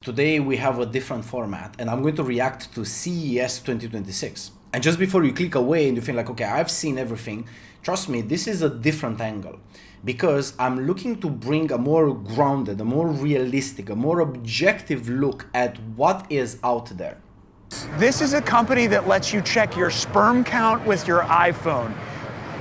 Today we have a different format and I'm going to react to CES 2026. And just before you click away and you feel like, okay, I've seen everything, trust me, this is a different angle because I'm looking to bring a more grounded, a more realistic, a more objective look at what is out there. This is a company that lets you check your sperm count with your iPhone.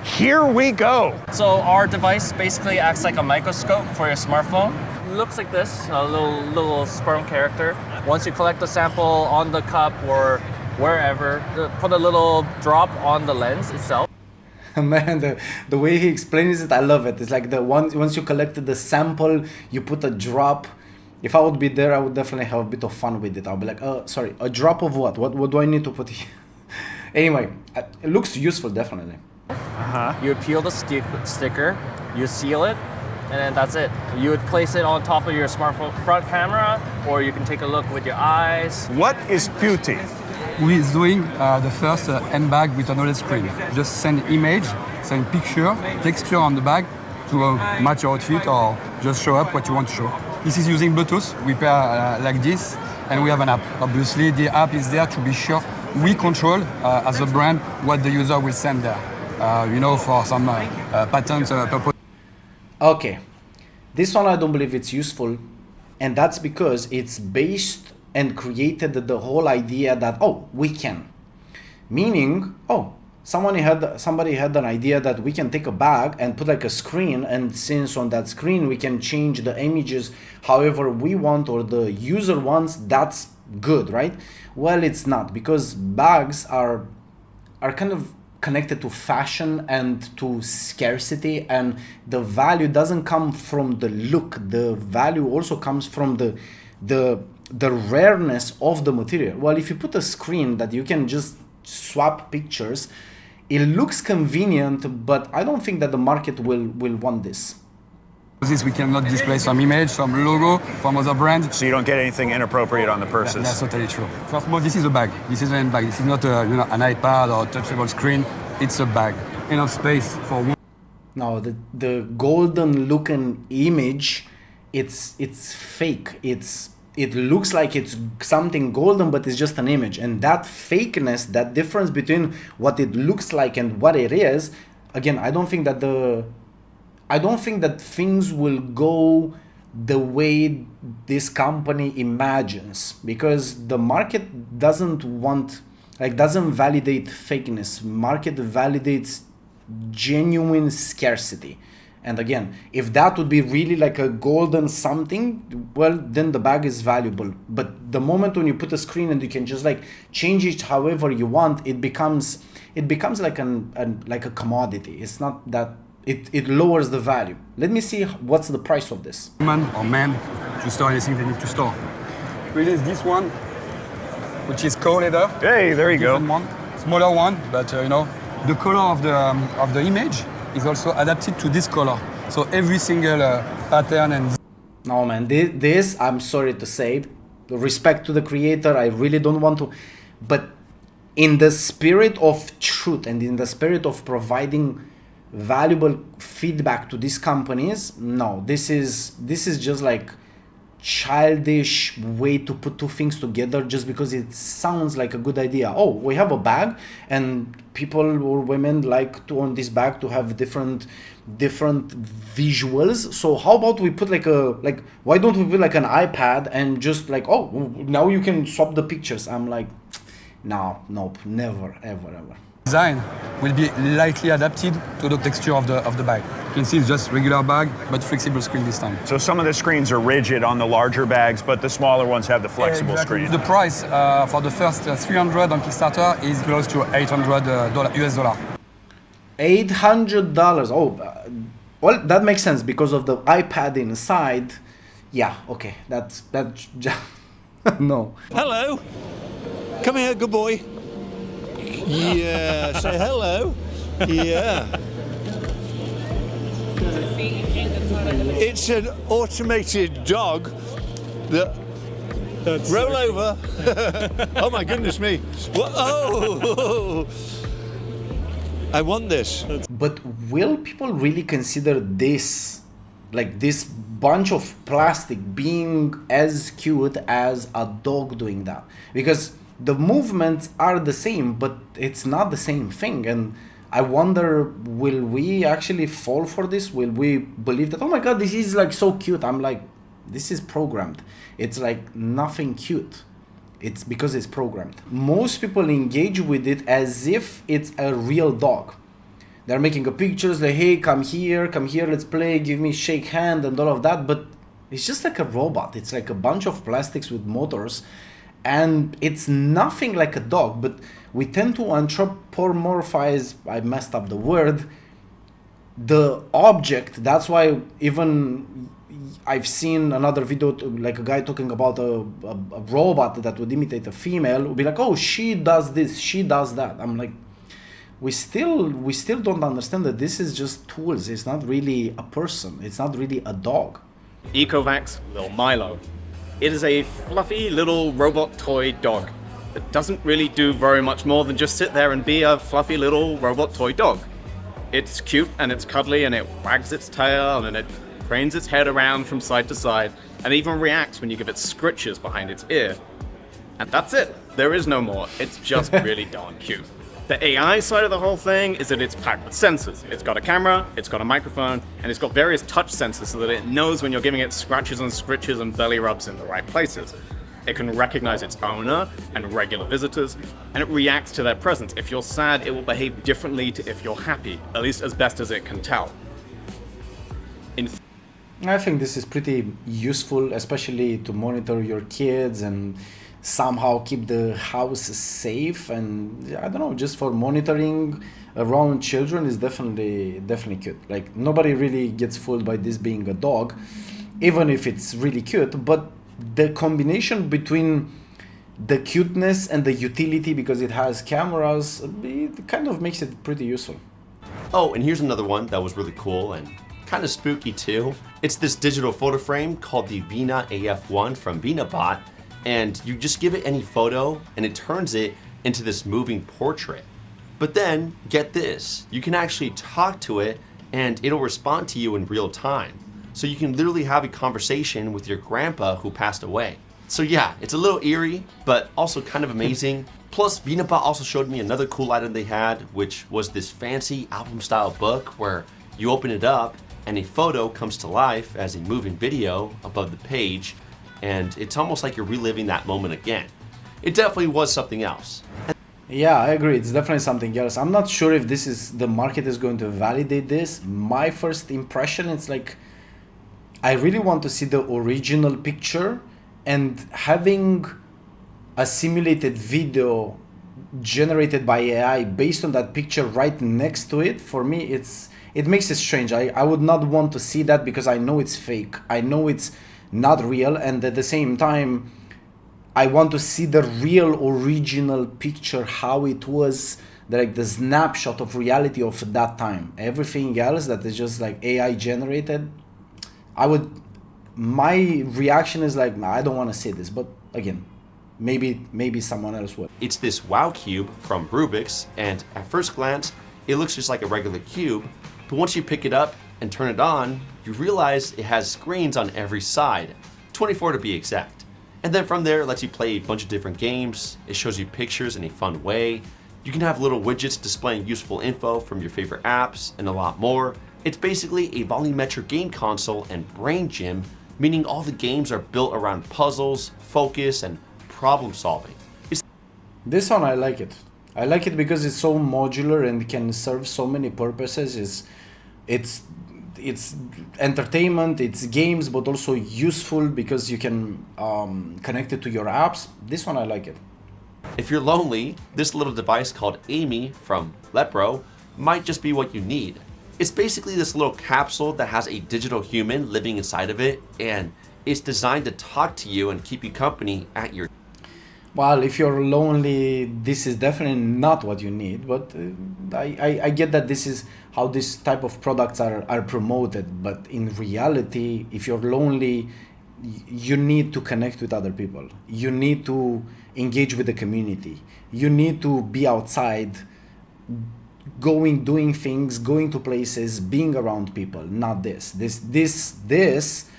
Here we go. So our device basically acts like a microscope for your smartphone. It looks like this, a little sperm character. Once you collect the sample on the cup or wherever, put a little drop on the lens itself. Man, the way he explains it, I love it. It's like once you collected the sample, you put a drop. If I would be there, I would definitely have a bit of fun with it. I'll be like, sorry, a drop of what? What do I need to put here? Anyway, it looks useful, definitely. You would peel the sticker, you seal it, and then that's it. You would place it on top of your smartphone front camera, or you can take a look with your eyes. What is beauty? Who is doing the first handbag with an OLED screen. Just send image, send picture, texture on the bag to match your outfit or just show up what you want to show. This is using Bluetooth. We pair like this, and we have an app. Obviously, the app is there to be sure we control as a brand what the user will send there. For some patent purpose. Okay, this one I don't believe it's useful, and that's because it's based and created the whole idea that, oh, we can. Meaning, oh, somebody had an idea that we can take a bag and put like a screen, and since on that screen we can change the images however we want or the user wants, that's good, right? Well, it's not, because bags are kind of connected to fashion and to scarcity, and the value doesn't come from the look. The value also comes from the rareness of the material. Well, if you put a screen that you can just swap pictures, it looks convenient, but I don't think that the market will want this. This we cannot display some image, some logo from other brands. So you don't get anything inappropriate on the purses. That's totally true. First of all, this is a bag. This is an handbag. This is not an iPad or a touchable screen. It's a bag. Enough space for one. Now the golden looking image, it's fake. It looks like it's something golden, but it's just an image. And that fakeness, that difference between what it looks like and what it is, again, I don't think that things will go the way this company imagines, because the market doesn't validate fakeness. Market validates genuine scarcity. And again, if that would be really like a golden something, well, then the bag is valuable. But the moment when you put a screen and you can just like change it however you want, it becomes like a commodity. It's not that. It lowers the value. Let me see what's the price of this. Woman or man to store anything they need to store. Release this one, which is co-leather. Hey, there you go. One, smaller one, but the color of the image is also adapted to this color. So every single pattern and. No, man, this I'm sorry to say, respect to the creator, I really don't want to, but in the spirit of truth and in the spirit of providing valuable feedback to these companies, no, this is just like childish way to put two things together just because it sounds like a good idea. Oh, we have a bag and people or women like to on this bag to have different visuals, so how about we put why don't we put like an iPad and just like, oh, now you can swap the pictures. I'm like, no, nope, never, ever. Design will be lightly adapted to the texture of the bag. You can see it's just regular bag, but flexible screen this time. So some of the screens are rigid on the larger bags, but the smaller ones have the flexible screen. The price for the first 300 on Kickstarter is close to $800 US dollar. $800. Oh, well, that makes sense because of the iPad inside. Yeah, okay, that's no. Hello, come here, good boy. Yeah, say hello. Yeah. It's an automated dog that roll over. Oh my goodness me. Oh, I want this. But will people really consider this, like this bunch of plastic being as cute as a dog doing that, because the movements are the same, but it's not the same thing. And I wonder, will we actually fall for this? Will we believe that, oh my god, this is like so cute? I'm like, this is programmed. It's like nothing cute. It's because it's programmed. Most people engage with it as if it's a real dog. They're making a pictures like, hey, come here, let's play, give me shake hand and all of that. But it's just like a robot. It's like a bunch of plastics with motors, and it's nothing like a dog. But we tend to anthropomorphize, I messed up the word, the object. That's why even I've seen another video, like a guy talking about a robot that would imitate a female, would be like, oh, she does this, she does that. I'm like, we still don't understand that this is just tools. It's not really a person. It's not really a dog. Ecovac's Little Milo. It is a fluffy little robot toy dog that doesn't really do very much more than just sit there and be a fluffy little robot toy dog. It's cute and it's cuddly and it wags its tail and it cranes its head around from side to side and even reacts when you give it scritches behind its ear. And that's it. There is no more. It's just really darn cute. The AI side of the whole thing is that it's packed with sensors. It's got a camera, it's got a microphone, and it's got various touch sensors so that it knows when you're giving it scratches and scritches and belly rubs in the right places. It can recognize its owner and regular visitors, and it reacts to their presence. If you're sad, it will behave differently to if you're happy, at least as best as it can tell. I think this is pretty useful, especially to monitor your kids and somehow keep the house safe. And I don't know, just for monitoring around children is definitely cute. Like, nobody really gets fooled by this being a dog, even if it's really cute. But the combination between the cuteness and the utility, because it has cameras, it kind of makes it pretty useful. Oh, and here's another one that was really cool and kind of spooky too. It's this digital photo frame called the Vina AF1 from VinaBot, and you just give it any photo and it turns it into this moving portrait. But then, get this, you can actually talk to it and it'll respond to you in real time. So you can literally have a conversation with your grandpa who passed away. So yeah, it's a little eerie, but also kind of amazing. Plus, VinaBot also showed me another cool item they had, which was this fancy album-style book where you open it up and a photo comes to life as a moving video above the page, and it's almost like you're reliving that moment again. It definitely was something else. Yeah, I agree. It's definitely something else. I'm not sure if the market is going to validate this. My first impression, it's like, I really want to see the original picture, and having a simulated video generated by AI based on that picture right next to it, for me, it makes it strange. I would not want to see that because I know it's fake. I know it's not real, and at the same time, I want to see the real original picture, how it was, like the snapshot of reality of that time. Everything else that is just like AI generated, my reaction is like, nah, I don't want to see this. But again, maybe someone else would. It's this WoW cube from Rubik's, and at first glance, it looks just like a regular cube, but once you pick it up and turn it on, you realize it has screens on every side, 24 to be exact. And then from there, it lets you play a bunch of different games. It shows you pictures in a fun way. You can have little widgets displaying useful info from your favorite apps and a lot more. It's basically a volumetric game console and brain gym, meaning all the games are built around puzzles, focus, and problem solving. This one, I like it. I like it because it's so modular and can serve so many purposes. It's entertainment, it's games, but also useful because you can connect it to your apps. This one, I like it. If you're lonely, this little device called Amy from Lepro might just be what you need. It's basically this little capsule that has a digital human living inside of it, and it's designed to talk to you and keep you company at your... Well, if you're lonely, this is definitely not what you need, but I get that this is how this type of products are promoted. But in reality, if you're lonely, you need to connect with other people. You need to engage with the community. You need to be outside, doing things, going to places, being around people, not this. This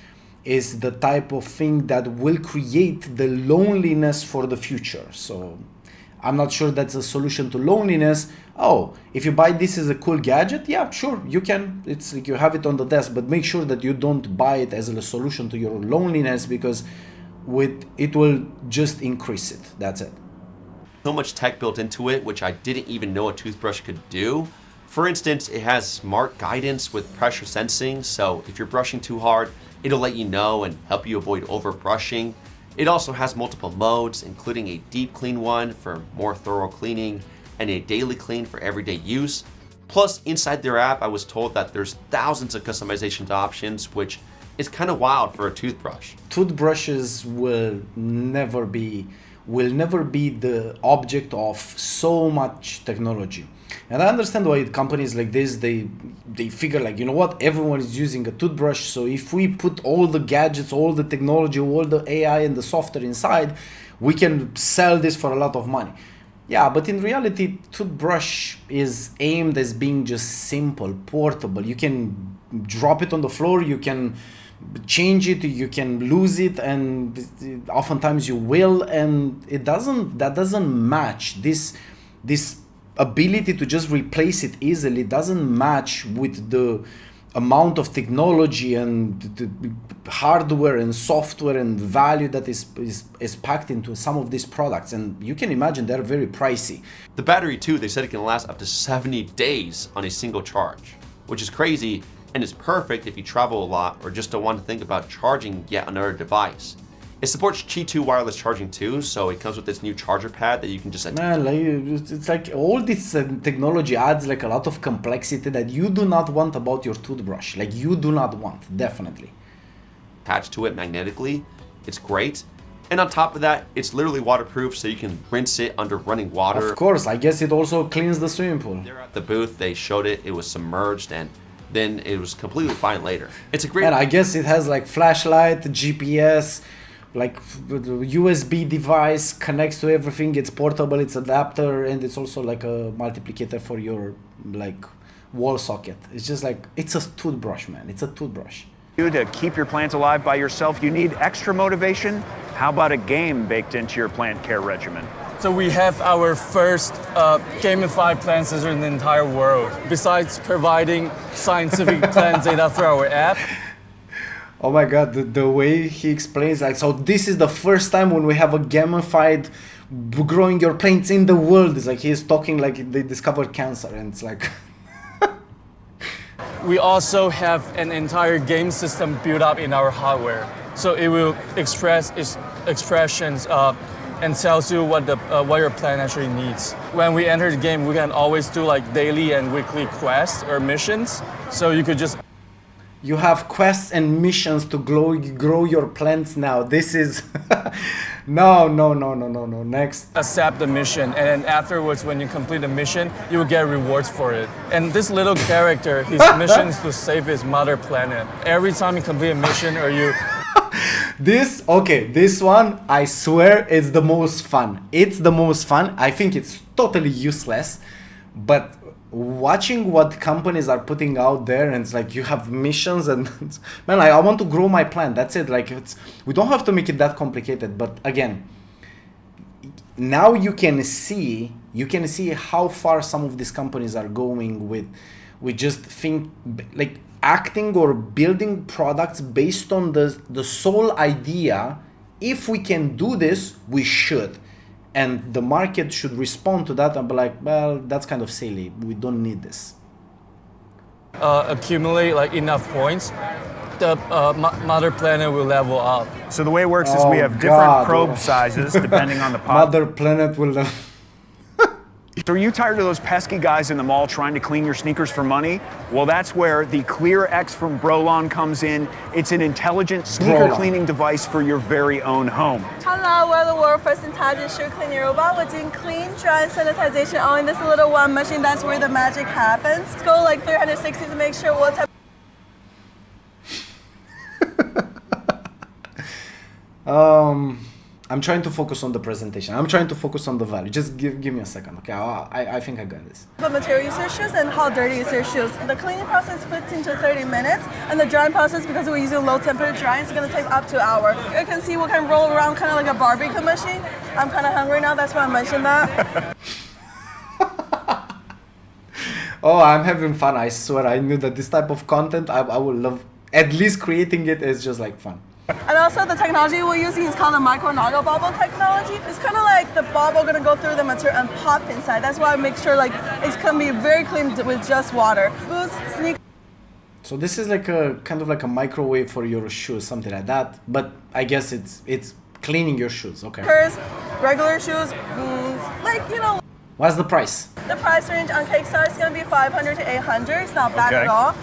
is the type of thing that will create the loneliness for the future. So I'm not sure that's a solution to loneliness. Oh, if you buy this as a cool gadget, yeah, sure, you can. It's like you have it on the desk, but make sure that you don't buy it as a solution to your loneliness, because it will just increase it. That's it. So much tech built into it, which I didn't even know a toothbrush could do. For instance, it has smart guidance with pressure sensing, so if you're brushing too hard, it'll let you know and help you avoid over brushing. It also has multiple modes, including a deep clean one for more thorough cleaning and a daily clean for everyday use. Plus, inside their app, I was told that there's thousands of customization options, which is kind of wild for a toothbrush. Toothbrushes will never be the object of so much technology. And I understand why companies like this, they figure like, you know what, everyone is using a toothbrush, so if we put all the gadgets, all the technology, all the AI and the software inside, we can sell this for a lot of money. Yeah, but in reality, toothbrush is aimed as being just simple, portable. You can drop it on the floor, you can change it, you can lose it, and oftentimes you will, and that doesn't match this ability to just replace it easily. Doesn't match with the amount of technology and the hardware and software and value that is packed into some of these products. And you can imagine they're very pricey. The battery too, they said it can last up to 70 days on a single charge, which is crazy and is perfect if you travel a lot or just don't want to think about charging yet another device. It supports Qi 2 wireless charging too, so it comes with this new charger pad that you can just Man, like, it's like all this technology adds like a lot of complexity that you do not want about your toothbrush. Like you do not want, definitely. attach to it magnetically. It's great. And on top of that, it's literally waterproof, so you can rinse it under running water. Of course, I guess it also cleans the swimming pool. They're at the booth, they showed it was submerged, and then it was completely fine later. It's a great... And I guess it has like flashlight, GPS, like USB device, connects to everything. It's portable, it's adapter, and it's also like a multiplicator for your like wall socket. It's just like, it's a toothbrush, man. It's a toothbrush. To keep your plants alive by yourself, you need extra motivation. How about a game baked into your plant care regimen? So we have our first gamified plant scissor in the entire world. Besides providing scientific plant data through our app. Oh my God, the way he explains, like, so this is the first time when we have a gamified growing your plants in the world. It's like he's talking like they discovered cancer, and it's like... We also have an entire game system built up in our hardware. So it will express its expressions and tells you what your plant actually needs. When we enter the game, we can always do like daily and weekly quests or missions. So you could just... You have quests and missions to grow your plants now. This is... No. Next. Accept the mission, and then afterwards, when you complete the mission, you will get rewards for it. And this little character, his mission is to save his mother planet. Every time you complete a mission or you... This one, I swear, is the most fun. It's the most fun. I think it's totally useless, but watching what companies are putting out there, and it's like you have missions, and man, I want to grow my plant. That's it. Like we don't have to make it that complicated. But again, now you can see how far some of these companies are going with just think like acting or building products based on the sole idea, if we can do this, we should. And the market should respond to that and be like, well, that's kind of silly. We don't need this. Accumulate like enough points, the mother planet will level up. So the way it works is we have different probe sizes depending on the pot. Mother planet will... So are you tired of those pesky guys in the mall trying to clean your sneakers for money? Well, that's where the Clear X from Brolon comes in. It's an intelligent sneaker cleaning device for your very own home. Hello, we're the world's first intelligent shoe cleaning robot. We're doing clean, dry, and sanitization all in this little one machine. That's where the magic happens. Let's go like 360 to make sure what type. I'm trying to focus on the presentation. I'm trying to focus on the value. Just give me a second, okay? I think I got this. What material is your shoes and how dirty is your shoes? The cleaning process is 15 to 30 minutes, and the drying process, because we're using low temperature drying, it's gonna take up to an hour. You can see we can roll around kind of like a barbecue machine. I'm kind of hungry now, that's why I mentioned that. Oh, I'm having fun, I swear. I knew that this type of content, I would love, at least creating it is just like fun. And also the technology we're using is called the micro nano bubble technology. It's kind of like the bubble gonna go through the material and pop inside. That's why I make sure like it's gonna be very clean with just water. Boots, sneakers. So this is like a kind of like a microwave for your shoes, something like that. But I guess it's cleaning your shoes, okay. Regular shoes, like, you know. What's the price? The price range on Kickstarter is gonna be $500 to $800. It's not bad Okay. at all.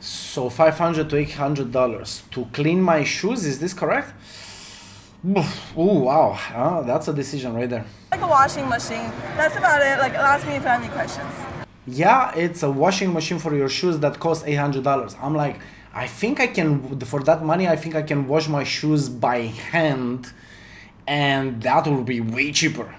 So $500 to $800 to clean my shoes, is this correct? Oh wow, that's a decision right there. Like a washing machine. That's about it. Like, ask me if you have any questions. Yeah, it's a washing machine for your shoes that costs $800. I'm like, I think I can, for that money, I think I can wash my shoes by hand, and that will be way cheaper.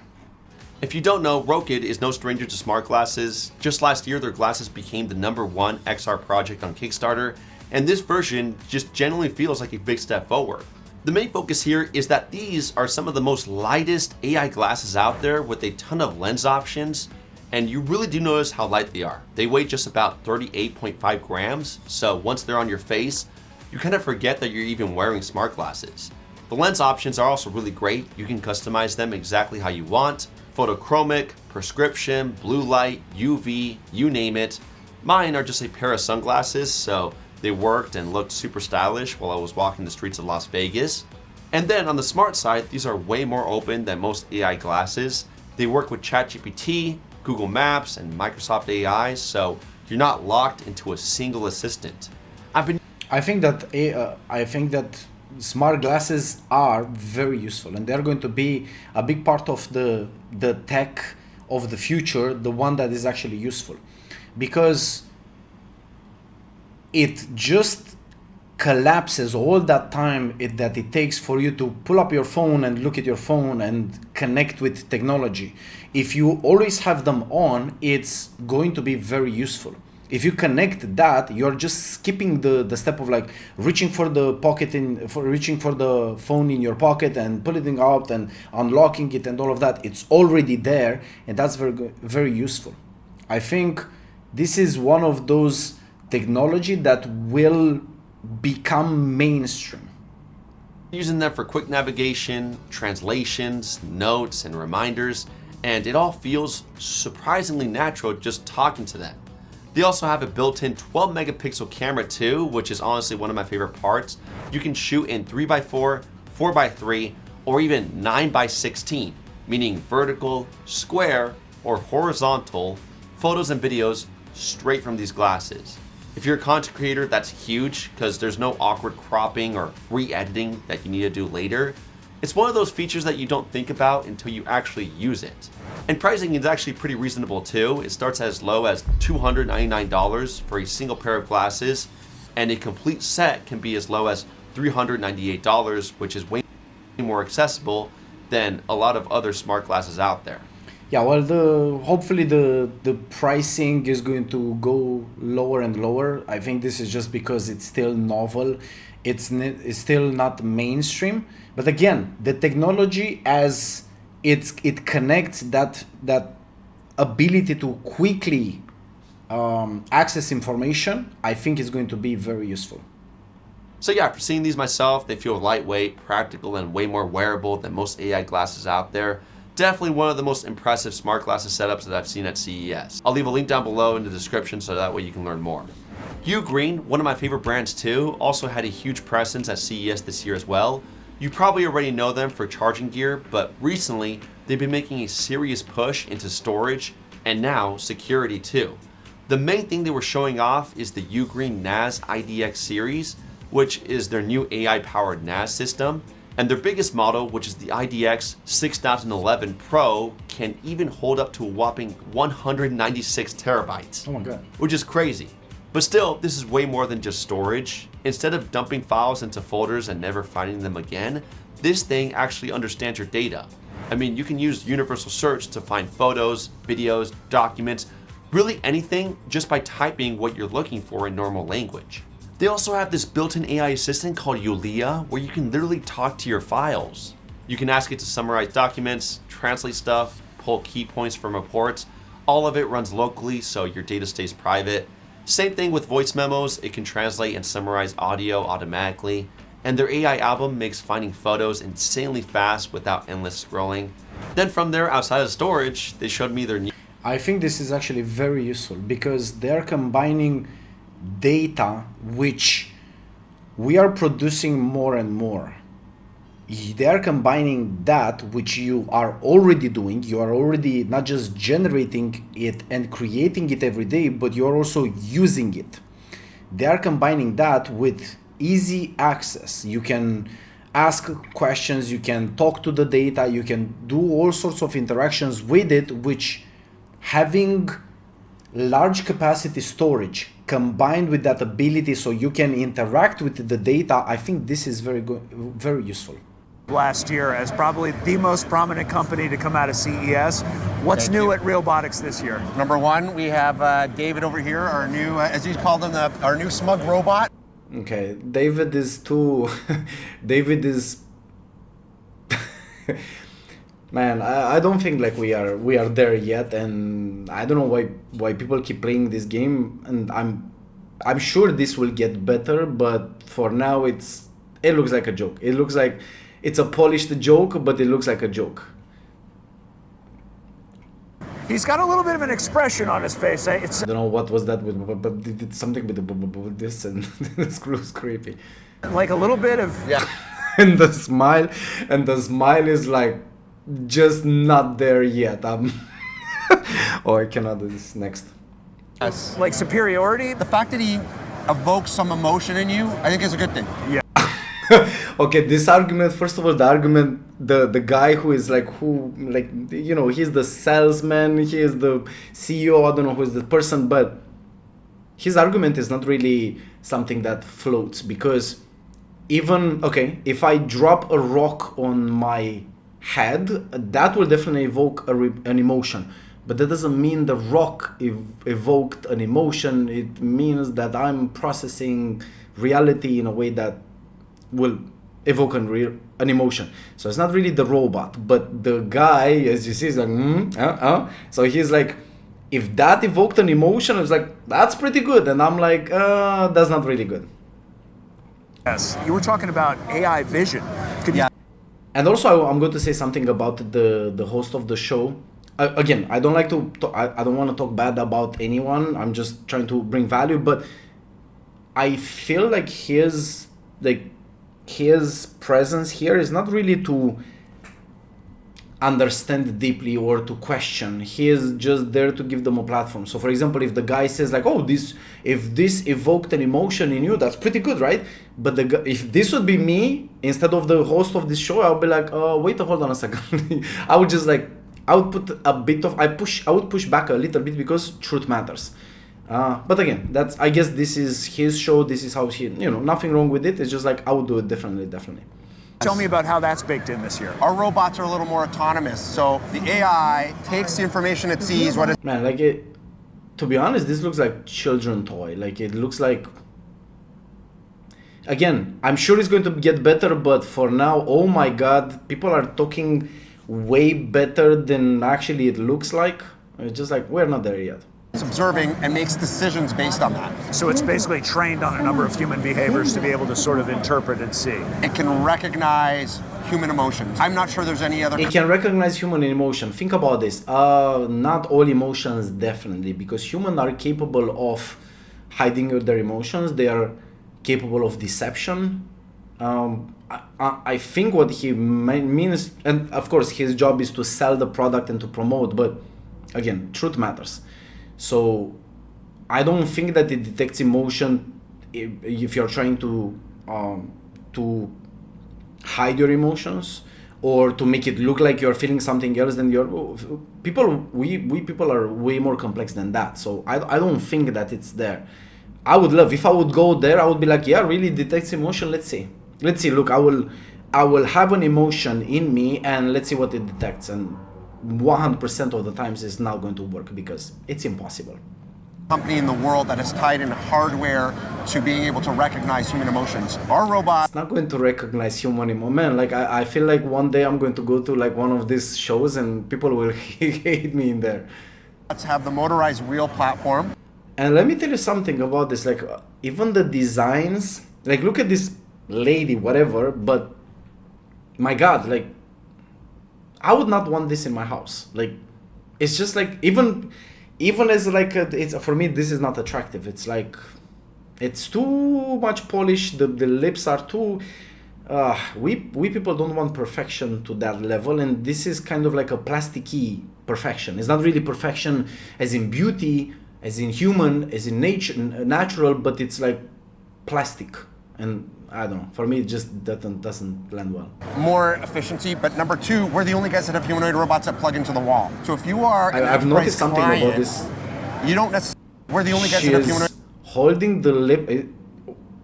If you don't know, Rokid is no stranger to smart glasses. Just last year, their glasses became the #1 XR project on Kickstarter, and this version just genuinely feels like a big step forward. The main focus here is that these are some of the most lightest AI glasses out there with a ton of lens options, and you really do notice how light they are. They weigh just about 38.5 grams, so once they're on your face, you kind of forget that you're even wearing smart glasses. The lens options are also really great. You can customize them exactly how you want. Photochromic, prescription, blue light, UV, you name it. Mine are just a pair of sunglasses, so they worked and looked super stylish while I was walking the streets of Las Vegas. And then on the smart side, these are way more open than most AI glasses. They work with ChatGPT, Google Maps, and Microsoft AI, so you're not locked into a single assistant. I think that smart glasses are very useful, and they're going to be a big part of the tech of the future, the one that is actually useful, because it just collapses all that time that it takes for you to pull up your phone and look at your phone and connect with technology. If you always have them on, it's going to be very useful. If you connect that, you're just skipping the step of like reaching for the reaching for the phone in your pocket and pulling it out and unlocking it and all of that. It's already there, and that's very useful. I think this is one of those technology that will become mainstream. Using them for quick navigation, translations, notes, and reminders, and it all feels surprisingly natural just talking to them. They also have a built-in 12 megapixel camera too, which is honestly one of my favorite parts. You can shoot in 3x4, 4x3, or even 9x16, meaning vertical, square, or horizontal photos and videos straight from these glasses. If you're a content creator, that's huge because there's no awkward cropping or re-editing that you need to do later. It's one of those features that you don't think about until you actually use it. And pricing is actually pretty reasonable too. It starts as low as $299 for a single pair of glasses, and a complete set can be as low as $398, which is way more accessible than a lot of other smart glasses out there. Yeah, well, hopefully the pricing is going to go lower and lower. I think this is just because it's still novel. It's still not mainstream. But again, the technology as it connects that ability to quickly access information, I think is going to be very useful. So yeah, after seeing these myself, they feel lightweight, practical, and way more wearable than most AI glasses out there. Definitely one of the most impressive smart glasses setups that I've seen at CES. I'll leave a link down below in the description so that way you can learn more. Ugreen, one of my favorite brands too, also had a huge presence at CES this year as well. You probably already know them for charging gear, but recently they've been making a serious push into storage and now security too. The main thing they were showing off is the Ugreen NAS IDX series, which is their new AI-powered NAS system. And their biggest model, which is the IDX 6011 Pro, can even hold up to a whopping 196 terabytes. Oh my god. Which is crazy. But still, this is way more than just storage. Instead of dumping files into folders and never finding them again, this thing actually understands your data. I mean, you can use universal search to find photos, videos, documents, really anything just by typing what you're looking for in normal language. They also have this built-in AI assistant called Yulia, where you can literally talk to your files. You can ask it to summarize documents, translate stuff, pull key points from reports. All of it runs locally, so your data stays private. Same thing with voice memos. It can translate and summarize audio automatically. And their AI album makes finding photos insanely fast without endless scrolling. Then from there, outside of storage, they showed me their new... I think this is actually very useful because they're combining data which we are producing more and more. They are combining that which you are already doing. You are already not just generating it and creating it every day, but you're also using it. They are combining that with easy access. You can ask questions, you can talk to the data, you can do all sorts of interactions with it, which having large capacity storage combined with that ability so you can interact with the data, I think this is very good, very useful. Last year as probably the most prominent company to come out of CES. What's new at Realbotics this year? Number one, we have David over here, our new, as he called him, our new smug robot. Okay, David is too... David is... Man, I don't think like we are there yet, and I don't know why people keep playing this game, and I'm sure this will get better, but for now it looks like a joke. It looks like it's a polished joke, but it looks like a joke. He's got a little bit of an expression on his face. I don't know what was that with, but it did something with this, and it was creepy. Like a little bit of... Yeah. and the smile is like just not there yet. Oh, I cannot do this. Next. Yes. Like superiority? The fact that he evokes some emotion in you, I think is a good thing. Yeah. Okay, this argument, first of all, the guy who is like, he's the salesman, he is the CEO, I don't know who is the person, but his argument is not really something that floats, because even, okay, if I drop a rock on my head, that will definitely evoke an emotion. But that doesn't mean the rock evoked an emotion. It means that I'm processing reality in a way that will evoke an emotion. So it's not really the robot, but the guy, as you see, is like, So he's like, if that evoked an emotion, it's like, that's pretty good. And I'm like, that's not really good. Yes, you were talking about AI vision. Yeah. And also, I'm going to say something about the host of the show. Again, I don't like to. I don't want to talk bad about anyone. I'm just trying to bring value. But I feel like his presence here is not really to understand deeply or to question. He is just there to give them a platform. So, for example, if the guy says like, "Oh, if this evoked an emotion in you, that's pretty good, right?" But if this would be me instead of the host of this show, I would be like, "Wait, hold on a second." I would just like. I would put a bit of I would push back a little bit because truth matters. But again, I guess this is his show. This is how nothing wrong with it. It's just like I would do it differently, definitely. Tell me about how that's baked in this year. Our robots are a little more autonomous, so the AI takes the information it sees. Man, to be honest, this looks like children toy. Like it looks like. Again, I'm sure it's going to get better, but for now, oh my God, people are talking way better than actually it looks like. It's just like we're not there yet. It's observing and makes decisions based on that. So it's basically trained on a number of human behaviors to be able to sort of interpret and see. It can recognize human emotions. I'm not sure there's any other... It can recognize human emotion. Think about this. Not all emotions, definitely, because humans are capable of hiding their emotions. They are capable of deception. I think what he means, and of course his job is to sell the product and to promote, but again, truth matters. So I don't think that it detects emotion if you're trying to hide your emotions or to make it look like you're feeling something else than we people are way more complex than that. So I don't think that it's there. I would love, if I would go there, I would be like, yeah, really detects emotion. Let's see. Look, I will have an emotion in me and let's see what it detects. And 100% of the times it's not going to work because it's impossible. Company in the world that has tied in hardware to being able to recognize human emotions. Our robot It's not going to recognize human emotion. Man, like I feel like one day I'm going to go to like one of these shows and people will hate me in there. have the motorized wheel platform. And let me tell you something about this. Like even the designs, like look at this lady, whatever, but my God, like I would not want this in my house. Like it's just like even as like it's for me this is not attractive. It's like it's too much polish. The lips are too we people don't want perfection to that level, and this is kind of like a plasticky perfection. It's not really perfection as in beauty, as in human, as in nature, natural, but it's like plastic. And I don't know, for me it just doesn't land well. More efficiency, but number two, we're the only guys that have humanoid robots that plug into the wall. So if you are I've noticed something client, about this. You don't necessarily, we're the only guys She that have is humanoid. holding the lip.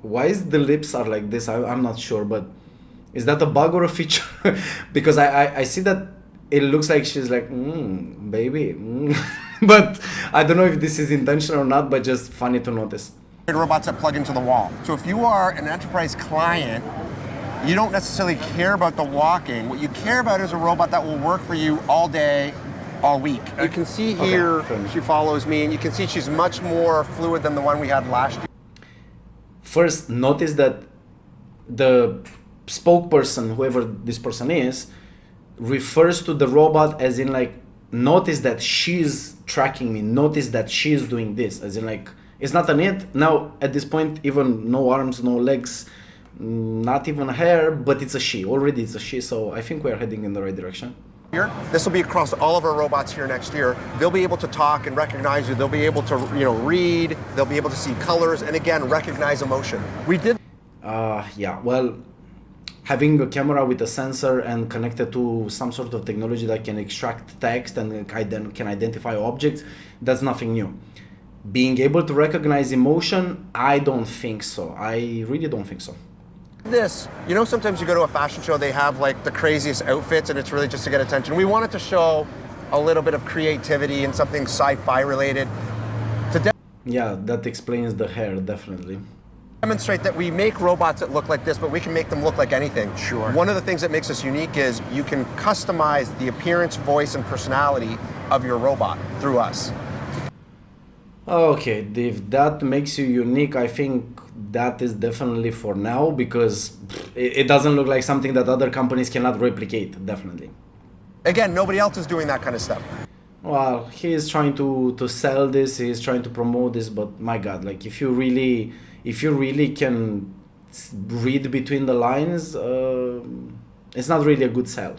Why is the lips are like this? I'm not sure, but is that a bug or a feature? Because I see that it looks like she's like, baby. But I don't know if this is intentional or not, but just funny to notice. Robots that plug into the wall. So if you are an enterprise client, you don't necessarily care about the walking. What you care about is a robot that will work for you all day, all week. You can see here, she follows me, and you can see she's much more fluid than the one we had last year. First, notice that the spokesperson, whoever this person is, refers to the robot as in like, notice that she's tracking me, notice that she's doing this, as in like, it's not an it. Now, at this point, even no arms, no legs, not even hair, but it's a she. Already it's a she, so I think we're heading in the right direction. Here, this will be across all of our robots here next year. They'll be able to talk and recognize you. They'll be able to, read. They'll be able to see colors and again, recognize emotion. We did. Yeah, well, having a camera with a sensor and connected to some sort of technology that can extract text and can identify objects, that's nothing new. Being able to recognize emotion, I don't think so. I really don't think so. This, sometimes you go to a fashion show, they have like the craziest outfits and it's really just to get attention. We wanted to show a little bit of creativity and something sci-fi related. Yeah, that explains the hair, definitely. Demonstrate that we make robots that look like this, but we can make them look like anything. Sure. One of the things that makes us unique is you can customize the appearance, voice, and personality of your robot through us. Okay, if that makes you unique, I think that is definitely for now, because it doesn't look like something that other companies cannot replicate, definitely. Again, nobody else is doing that kind of stuff. Well, he is trying to sell this, he is trying to promote this, but my God, like if you really can read between the lines, it's not really a good sell.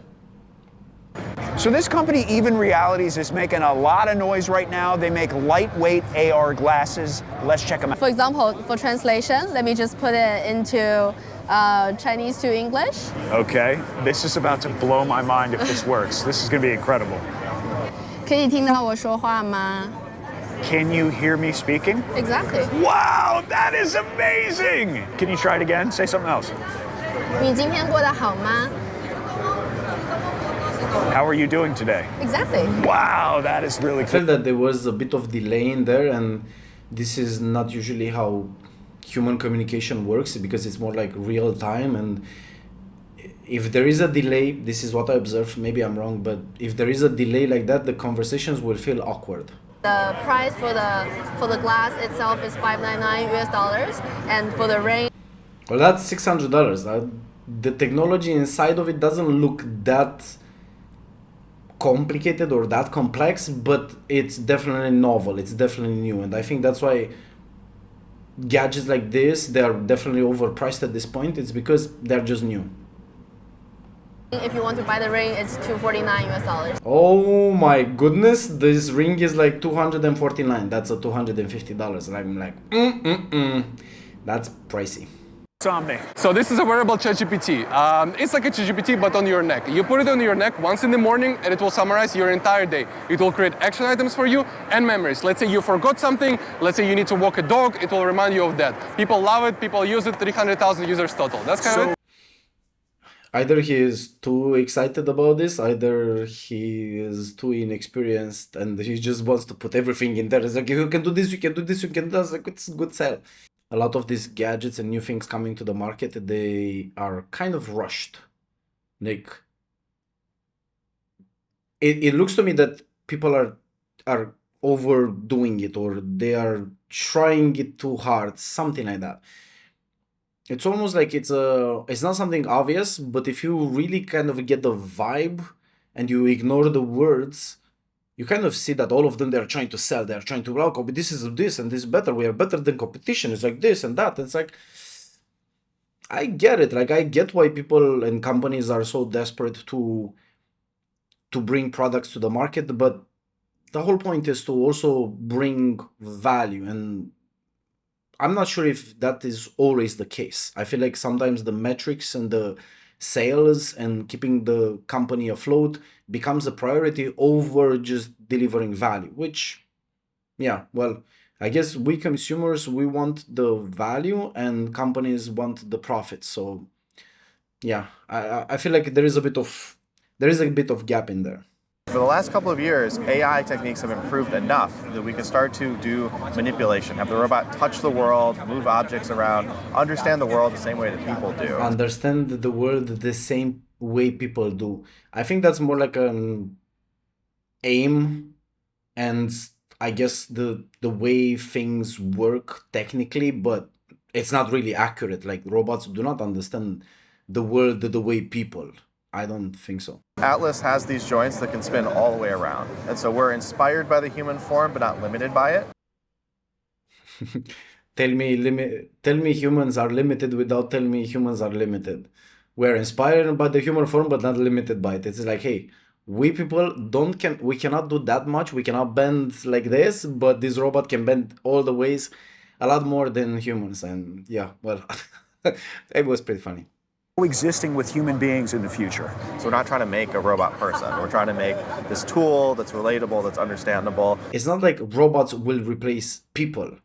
So this company, Even Realities, is making a lot of noise right now. They make lightweight AR glasses. Let's check them out. For example, for translation, let me just put it into Chinese to English. Okay, this is about to blow my mind if this works. This is going to be incredible. 可以听到我说话吗? Can you hear me speaking? Exactly. Wow, that is amazing! Can you try it again? Say something else. 你今天过得好吗? How are you doing today? Exactly. Wow, that is really cool. I felt that there was a bit of delay in there, and this is not usually how human communication works, because it's more like real time. And if there is a delay, this is what I observed, maybe I'm wrong, but if there is a delay like that, the conversations will feel awkward. The price for the glass itself is $599 US, and for the ring. Well, that's $600. The technology inside of it doesn't look that complicated or that complex, but it's definitely novel, it's definitely new, and I think that's why gadgets like this, they are definitely overpriced at this point. It's because they're just new. If you want to buy the ring, it's $249 US. Oh my goodness, this ring is like $249. That's a $250. And I'm like, that's pricey. On me. So this is a wearable ChatGPT. It's like a ChatGPT but on your neck. You put it on your neck once in the morning and it will summarize your entire day. It will create action items for you and memories. Let's say you forgot something, let's say you need to walk a dog, it will remind you of that. People love it, people use it, 300,000 users total. That's kind of it. Either he is too excited about this, either he is too inexperienced and he just wants to put everything in there. It's like, you can do this, you can do this, you can do this. Like, it's a good sell. A lot of these gadgets and new things coming to the market, they are kind of rushed. Like, it looks to me that people are overdoing it, or they are trying it too hard, something like that. It's almost like it's not something obvious, but if you really kind of get the vibe and you ignore the words, you kind of see that all of them, they're trying to sell, they're trying to, oh, this is this and this is better, we are better than competition, it's like this and that. It's like, I get it, like I get why people and companies are so desperate to bring products to the market, but the whole point is to also bring value, and I'm not sure if that is always the case. I feel like sometimes the metrics and the sales and keeping the company afloat becomes a priority over just delivering value, which, yeah, well, I guess we consumers, we want the value and companies want the profit. So yeah, I feel like there is a bit of gap in there. For the last couple of years, AI techniques have improved enough that we can start to do manipulation, have the robot touch the world, move objects around, understand the world the same way that people do. Understand the world the same way people do. I think that's more like an aim, and I guess the way things work technically, but it's not really accurate. Like, robots do not understand the world the way people. I don't think so. Atlas has these joints that can spin all the way around. And so we're inspired by the human form, but not limited by it. Tell me humans are limited without telling me humans are limited. We're inspired by the human form, but not limited by it. It's like, hey, we people we cannot do that much. We cannot bend like this, but this robot can bend all the ways, a lot more than humans. And yeah, well, it was pretty funny. Existing with human beings in the future. So we're not trying to make a robot person. We're trying to make this tool that's relatable, that's understandable. It's not like robots will replace people.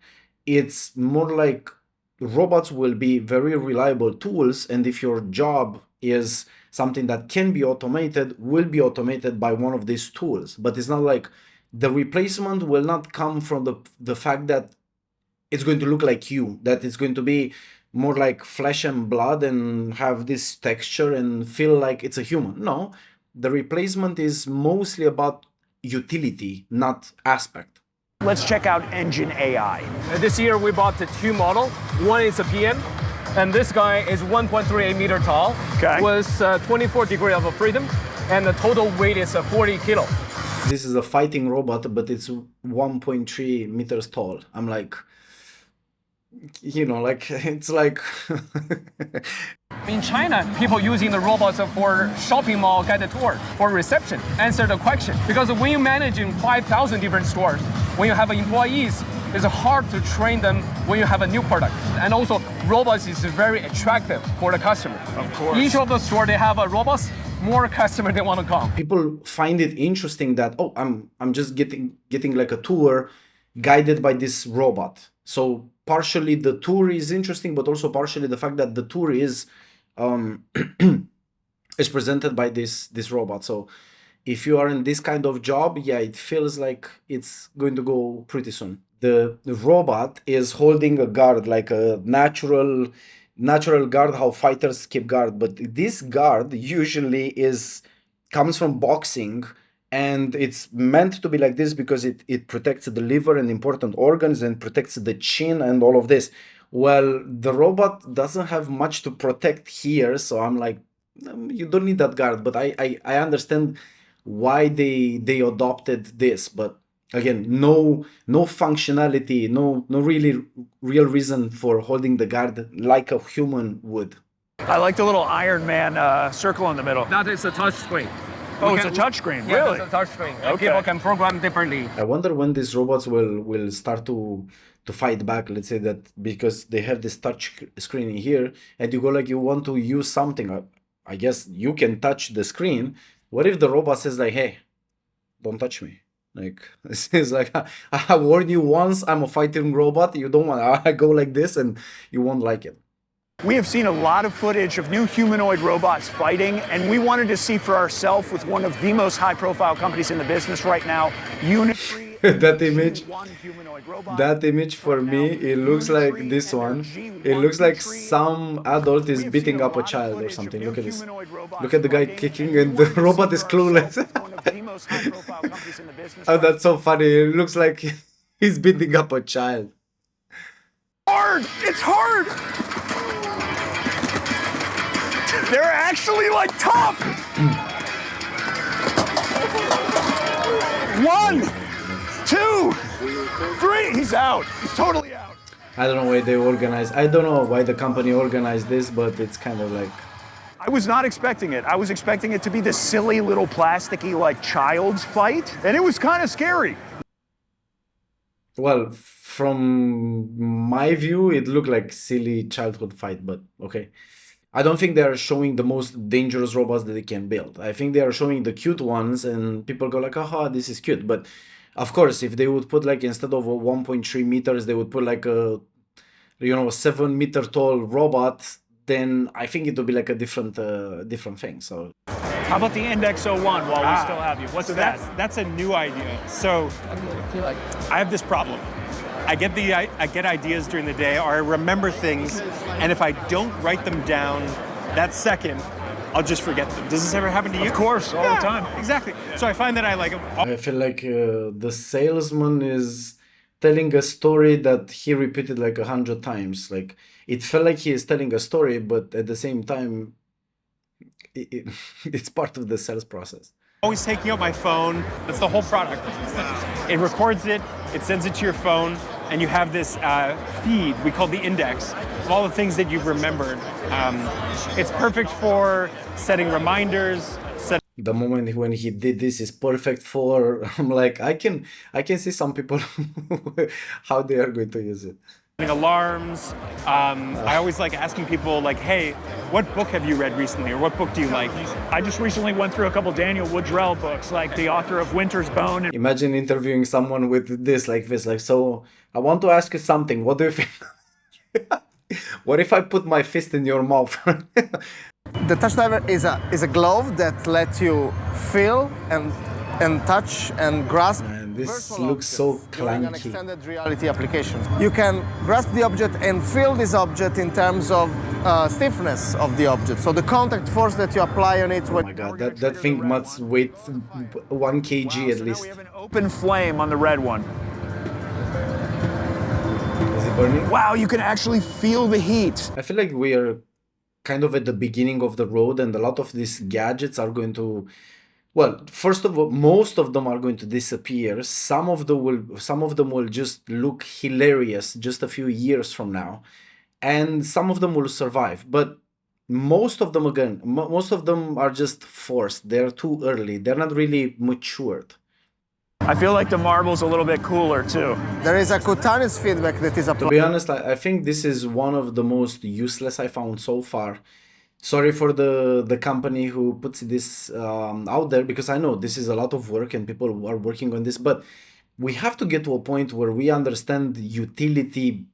It's more like robots will be very reliable tools, and if your job is something that can be automated, will be automated by one of these tools. But it's not like the replacement will not come from the fact that it's going to look like you, that it's going to be more like flesh and blood and have this texture and feel like it's a human. No, the replacement is mostly about utility, not aspect. Let's check out Engine AI. This year we bought the two model. One is a PM, and this guy is 1.38 meter tall, with 24 degrees of freedom, and the total weight is 40 kilo. This is a fighting robot, but it's 1.3 meters tall. I'm like, you know, like, it's like... In China, people using the robots for shopping mall guided tour, for reception, answer the question. Because when you're managing 5,000 different stores, when you have employees, it's hard to train them when you have a new product. And also, robots is very attractive for the customer. Of course. Each of the store, they have a robots, more customer they want to come. People find it interesting that, oh, I'm just getting like a tour guided by this robot. So partially the tour is interesting, but also partially the fact that the tour is is presented by this robot. So if you are in this kind of job, yeah, it feels like it's going to go pretty soon. The robot is holding a guard, like a natural guard, how fighters keep guard. But this guard usually comes from boxing, and it's meant to be like this because it protects the liver and important organs and protects the chin and all of this. Well, the robot doesn't have much to protect here, so I'm like, you don't need that guard. But I understand why they adopted this, but again, no functionality, no really real reason for holding the guard like a human would. I like the little Iron Man circle in the middle. That is a touch screen. Oh, it's a touch screen, yeah, really? It's a touch screen. Okay. People can program differently. I wonder when these robots will start to fight back. Let's say that because they have this touch screen in here, and you go like you want to use something. I guess you can touch the screen. What if the robot says like, hey, don't touch me? Like, this is like, I warned you once, I'm a fighting robot. You don't want, I go like this and you won't like it. We have seen a lot of footage of new humanoid robots fighting, and we wanted to see for ourselves with one of the most high-profile companies in the business right now, Unitree. That image for me, it looks like this one. It looks like some adult is beating up a child or something. Look at this. Look at the guy kicking and the robot is clueless. Oh, that's so funny. It looks like he's beating up a child. Hard! It's hard! They're actually like tough! 1, 2, 3, he's out. He's totally out. I don't know why they organize. I don't know why the company organized this, but it's kind of like... I was not expecting it. I was expecting it to be this silly little plasticky like child's fight, and it was kind of scary. Well, from my view, it looked like silly childhood fight, but okay. I don't think they are showing the most dangerous robots that they can build. I think they are showing the cute ones and people go like, aha, this is cute. But of course, if they would put like, instead of a 1.3 meters, they would put like a, 7-meter tall robot, then I think it would be like a different thing. So How about the Index 01 while we still have you? What's that? That's a new idea. So I have this problem. I get ideas during the day, or I remember things, and if I don't write them down that second, I'll just forget them. Does this ever happen to you? Of course, all the time. Exactly. So I find that I feel like the salesman is telling a story that he repeated like 100 times. Like it felt like he is telling a story, but at the same time, it's part of the sales process. Always taking out my phone. That's the whole product. It records it, it sends it to your phone, and you have this feed we call the index of all the things that you've remembered. It's perfect for setting reminders. The moment when he did this is perfect for, I'm like, I can see some people how they are going to use it. Alarms. I always like asking people like, hey, what book have you read recently, or what book do you like? I just recently went through a couple Daniel Woodrell books, like the author of Winter's Bone. Imagine interviewing someone with this, like, so I want to ask you something. What do you think? What if I put my fist in your mouth? The touch diver is a glove that lets you feel and touch and grasp. This looks so clunky. An extended reality application. You can grasp the object and feel this object in terms of stiffness of the object. So the contact force that you apply on it. Oh my god, that thing must weigh 1 kg at least. We have an open flame on the red one. Is it burning? Wow, you can actually feel the heat. I feel like we are kind of at the beginning of the road, and a lot of these gadgets are going to... Well, first of all, most of them are going to disappear. Some of them will just look hilarious just a few years from now, and some of them will survive. But most of them, again, most of them are just forced. They're too early. They're not really matured. I feel like the marble's a little bit cooler too. There is a cutaneous feedback that is applied. To be honest, I think this is one of the most useless I found so far. Sorry for the company who puts this out there, because I know this is a lot of work and people are working on this, but we have to get to a point where we understand utility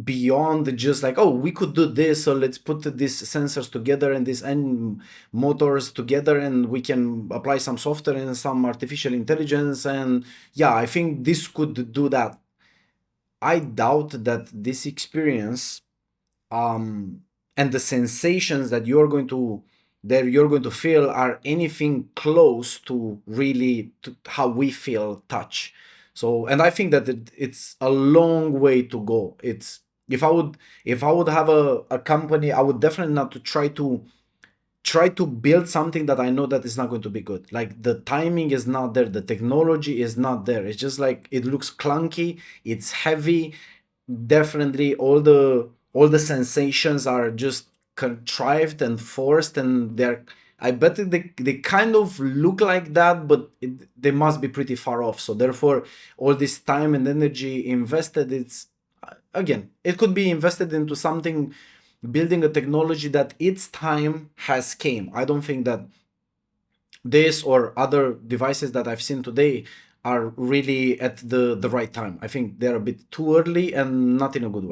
beyond just like, oh, we could do this, so let's put these sensors together and these end motors together and we can apply some software and some artificial intelligence, and yeah, I think this could do that. I doubt that this experience and the sensations that you're going to feel are anything close to really to how we feel touch. So, and I think that it's a long way to go. It's if I would have a company, I would definitely not to try to build something that I know that is not going to be good. Like the timing is not there, the technology is not there. It's just like it looks clunky, it's heavy. Definitely all the sensations are just contrived and forced, and I bet they kind of look like that, but they must be pretty far off. So therefore, all this time and energy invested, it's, again, it could be invested into something, building a technology that its time has came. I don't think that this or other devices that I've seen today are really at the right time. I think they're a bit too early and not in a good way.